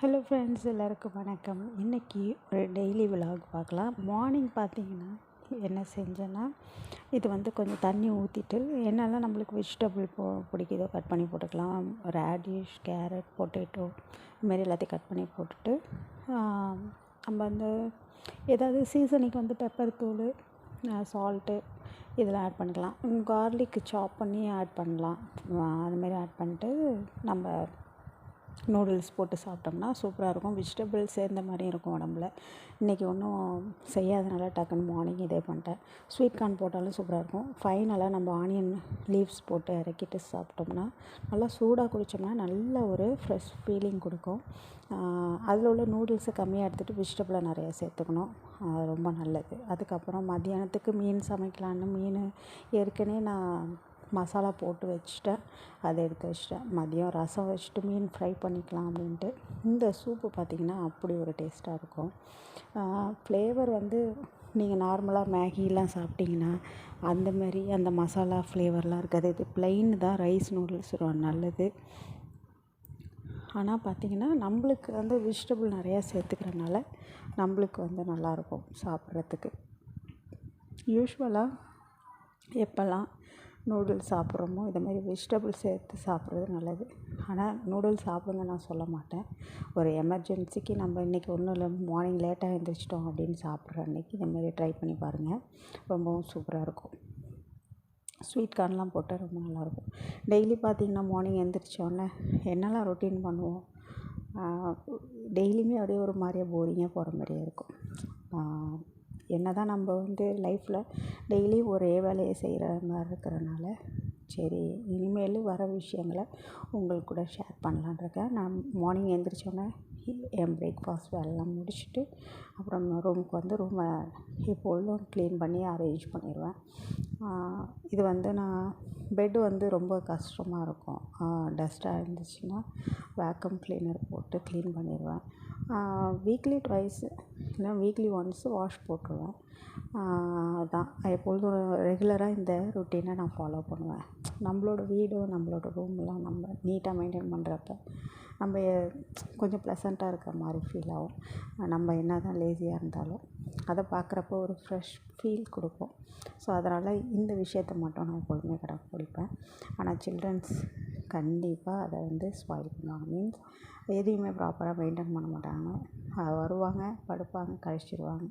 Hello friends, எல்லாருக்கும் வணக்கம். இன்றைக்கி ஒரு டெய்லி விலாக் பார்க்கலாம். மார்னிங் பார்த்தீங்கன்னா என்ன செஞ்சேன்னா, இது கொஞ்சம் தண்ணி ஊற்றிட்டு என்னெல்லாம் நம்மளுக்கு வெஜிடபிள் பிடிக்குதோ கட் பண்ணி போட்டுக்கலாம். ரேடிஷ், கேரட், பொட்டேட்டோ இதுமாரி எல்லாத்தையும் கட் பண்ணி போட்டுட்டு நம்ம ஏதாவது சீசனுக்கு பெப்பர் தூள், சால்ட்டு இதெல்லாம் ஆட் பண்ணிக்கலாம். கார்லிக் சாப் பண்ணி ஆட் பண்ணலாம். அதுமாரி ஆட் பண்ணிட்டு நம்ம நூடுல்ஸ் போட்டு சாப்பிட்டோம்னா சூப்பராக இருக்கும். வெஜிடபிள்ஸ் சேர்ந்த மாதிரியும் இருக்கும் உடம்புல. இன்றைக்கி ஒன்றும் செய்யாதனால டக்குன்னு மார்னிங் இதே பண்ணிட்டேன். ஸ்வீட் கார்ன் போட்டாலும் சூப்பராக இருக்கும். ஃபைனலாக நம்ம ஆனியன் லீவ்ஸ் போட்டு இறக்கிட்டு சாப்பிட்டோம்னா நல்லா சூடாக குடித்தோம்னா நல்ல ஒரு ஃப்ரெஷ் ஃபீலிங் கொடுக்கும். அதில் உள்ள நூடுல்ஸை கம்மியாக எடுத்துகிட்டு வெஜிடபிளை நிறையா சேர்த்துக்கணும். ரொம்ப நல்லது. அதுக்கப்புறம் மத்தியானத்துக்கு மீன் சமைக்கலான்னு மீன் ஏற்கனவே நான் மசாலா போட்டு வச்சுட்டேன். அதை எடுத்து வச்சுட்டேன். மதியம் ரசம் வச்சுட்டு மீன் ஃப்ரை பண்ணிக்கலாம் அப்படின்ட்டு. இந்த சூப்பு பார்த்திங்கன்னா அப்படி ஒரு டேஸ்ட்டாக இருக்கும். ஃப்ளேவர் நீங்கள் நார்மலாக மேகிலாம் சாப்பிட்டிங்கன்னா அந்தமாரி அந்த மசாலா ஃப்ளேவர்லாம் இருக்காது. இது ப்ளைன் தான். ரைஸ் நூடுல்ஸ் நல்லது. ஆனால் பார்த்திங்கன்னா நம்மளுக்கு வெஜிடபிள் நிறையா சேர்த்துக்கிறனால நம்மளுக்கு நல்லாயிருக்கும் சாப்பிட்றதுக்கு. யூஸ்வலாக எப்போல்லாம் நூடுல்ஸ் சாப்பிட்றோமோ இதுமாரி வெஜிடபிள் சேர்த்து சாப்பிட்றது நல்லது. ஆனால் நூடுல்ஸ் சாப்பிடுங்க நான் சொல்ல மாட்டேன். ஒரு எமர்ஜென்சிக்கு நம்ம இன்றைக்கி ஒன்றும் இல்லை, மார்னிங் லேட்டாக எழுந்திரிச்சிட்டோம் அப்படின்னு சாப்பிட்ற அன்றைக்கி இதுமாரி ட்ரை பண்ணி பாருங்கள். ரொம்பவும் சூப்பராக இருக்கும். ஸ்வீட் கார்ன்லாம் போட்டால் ரொம்ப நல்லாயிருக்கும். டெய்லி பார்த்திங்கன்னா மார்னிங் எழுந்திரிச்சோடனே என்னெல்லாம் ரொட்டீன் பண்ணுவோம், டெய்லியுமே அப்படியே ஒரு மாதிரியே போரிங்காக போகிற மாதிரியே இருக்கும். என்ன தான் நம்ம லைஃப்பில் டெய்லியும் ஒரே வேலையை செய்கிற மாதிரி இருக்கிறனால சரி இனிமேல் வர விஷயங்களை உங்களுக்கு கூட ஷேர் பண்ணலான்ருக்கேன். நான் மார்னிங் எழுந்திரிச்சோன்னே என் பிரேக்ஃபாஸ்ட் வேலைலாம் முடிச்சுட்டு அப்புறம் ரூமுக்கு ரூமை எப்பொழுதும் க்ளீன் பண்ணி அரேஞ்ச் பண்ணிடுவேன். இது நான் பெட்டு ரொம்ப கஷ்டமாக இருக்கும். டஸ்ட்டாக இருந்துச்சுன்னா வேக்கம் கிளீனர் போட்டு க்ளீன் பண்ணிடுவேன். வீக்லி ட்வைஸ் இல்லை வீக்லி ஒன்ஸ் வாஷ் போட்டுருவேன். அதான் எப்பொழுதும் ரெகுலராக இந்த ரொட்டீனை நான் ஃபாலோ பண்ணுவேன். நம்மளோட வீடு, நம்மளோட ரூம்லாம் நம்ம நீட்டாக மெயின்டைன் பண்ணுறப்ப நம்ம கொஞ்சம் ப்ளசண்ட்டாக இருக்கிற மாதிரி ஃபீல் ஆகும். நம்ம என்ன தான் லேசியாக இருந்தாலும் அதை பார்க்குறப்போ ஒரு ஃப்ரெஷ் ஃபீல் கொடுக்கும். ஸோ அதனால் இந்த விஷயத்தை மட்டும் நான் எப்பொழுதுமே கடைப்பிடிப்பேன். ஆனால் சில்ட்ரன்ஸ் கண்டிப்பாக அதை ஸ்பாயில் பண்ணுவாங்க. மீன்ஸ் எதையுமே ப்ராப்பராக மெயின்டைன் பண்ண மாட்டாங்க. வருவாங்க, படுப்பாங்க, கழிச்சிடுவாங்க.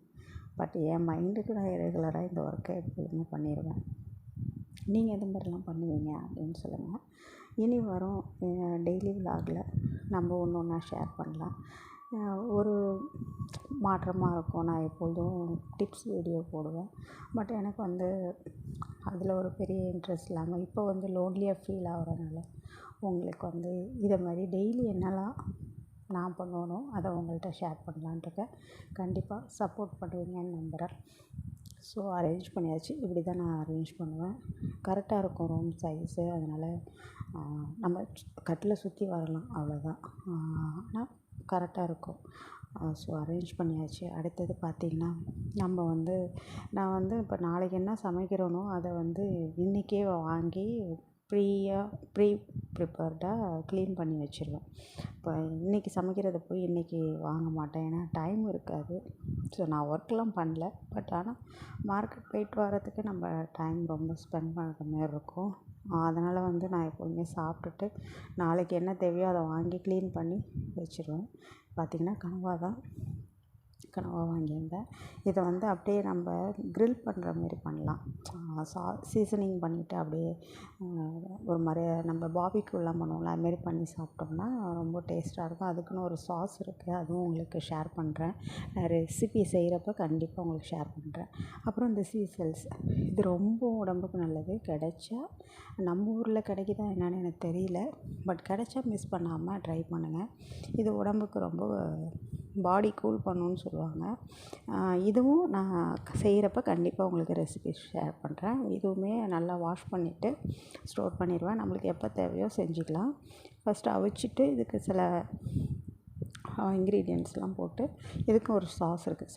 பட் என் மைண்டுக்கு நான் ரெகுலராக இந்த ஒர்க்கை எப்பொழுதுமே பண்ணிடுவேன். நீங்கள் எது மாதிரிலாம் பண்ணுவீங்க அப்படின்னு சொல்லுங்கள். இனி வரும் டெய்லி விலாகில் நம்ம ஒன்று ஒன்றா ஷேர் பண்ணலாம். ஒரு மாற்றமாக இருக்கும். நான் எப்பொழுதும் டிப்ஸ் வீடியோ போடுவேன். பட் எனக்கு அதில் ஒரு பெரிய இன்ட்ரெஸ்ட் இல்லாமல் இப்போ லோன்லியாக ஃபீல் ஆகிறனால உங்களுக்கு இதை மாதிரி டெய்லி என்னெல்லாம் நான் பண்ணுவேனோ அதை உங்கள்கிட்ட ஷேர் பண்ணலான்ருக்கேன். கண்டிப்பாக சப்போர்ட் பண்ணுவீங்கன்னு நம்புகிறேன். ஸோ அரேஞ்ச் பண்ணியாச்சு. இப்படி தான் நான் அரேஞ்ச் பண்ணுவேன். கரெக்டாக இருக்கும் ரூம் சைஸு. அதனால் நம்ம கட்டில் சுற்றி வரலாம், அவ்வளோதான். ஆனால் கரெக்டாக இருக்கும். ஸோ அரேஞ்ச் பண்ணியாச்சு. அடுத்தது பார்த்திங்கன்னா நம்ம நான் இப்போ நாளைக்கு என்ன சமைக்கிறேனோ அதை இன்றைக்கே வாங்கி ப்ரீ ப்ரிப்பேர்டாக க்ளீன் பண்ணி வச்சுருவேன். இப்போ இன்றைக்கி சமைக்கிறத போய் இன்றைக்கி வாங்க மாட்டேன். ஏன்னா டைம் இருக்காது. ஸோ நான் ஒர்க்லாம் பண்ணல. பட் ஆனால் மார்க்கெட் போய்ட்டு வரதுக்கு நம்ம டைம் ரொம்ப ஸ்பெண்ட் பண்ணுற மாரி இருக்கும். அதனால் நான் எப்போதுமே சாப்பிட்டுட்டு நாளைக்கு என்ன தேவையோ அதை வாங்கி க்ளீன் பண்ணி வச்சுருவேன். பார்த்திங்கன்னா கனவா வாங்கியிருந்தேன். இதை அப்படியே நம்ம க்ரில் பண்ணுற மாரி பண்ணலாம். சீசனிங் பண்ணிவிட்டு அப்படியே ஒரு மாதிரி நம்ம பாபிக்யூலாம் பண்ணுவோம்ல, அதுமாரி பண்ணி சாப்பிட்டோம்னா ரொம்ப டேஸ்ட்டாக இருக்கும். அதுக்குன்னு ஒரு சாஸ் இருக்குது, அதுவும் உங்களுக்கு ஷேர் பண்ணுறேன். நான் ரெசிபி செய்கிறப்ப கண்டிப்பாக உங்களுக்கு ஷேர் பண்ணுறேன். அப்புறம் இந்த சீசல்ஸ் இது ரொம்ப உடம்புக்கு நல்லது. கிடைச்சா நம்ம ஊரில் கிடைக்குதா என்னன்னு எனக்கு தெரியல. பட் கிடைச்சா மிஸ் பண்ணாமல் ட்ரை பண்ணுங்கள். இது உடம்புக்கு ரொம்ப பாடி கூல் பண்ணுன்னு சொல்லுவாங்க. இதுவும் நான் செய்கிறப்ப கண்டிப்பாக உங்களுக்கு ரெசிபி ஷேர் பண்ணுறேன். இதுவுமே நல்லா வாஷ் பண்ணிவிட்டு ஸ்டோர் பண்ணிடுவேன். நம்மளுக்கு எப்போ தேவையோ செஞ்சுக்கலாம். ஃபஸ்ட்டு அவிச்சிட்டு இதுக்கு சில இன்க்ரீடியன்ட்ஸ்லாம் போட்டு இதுக்கு ஒரு சாஸ் இருக்குது.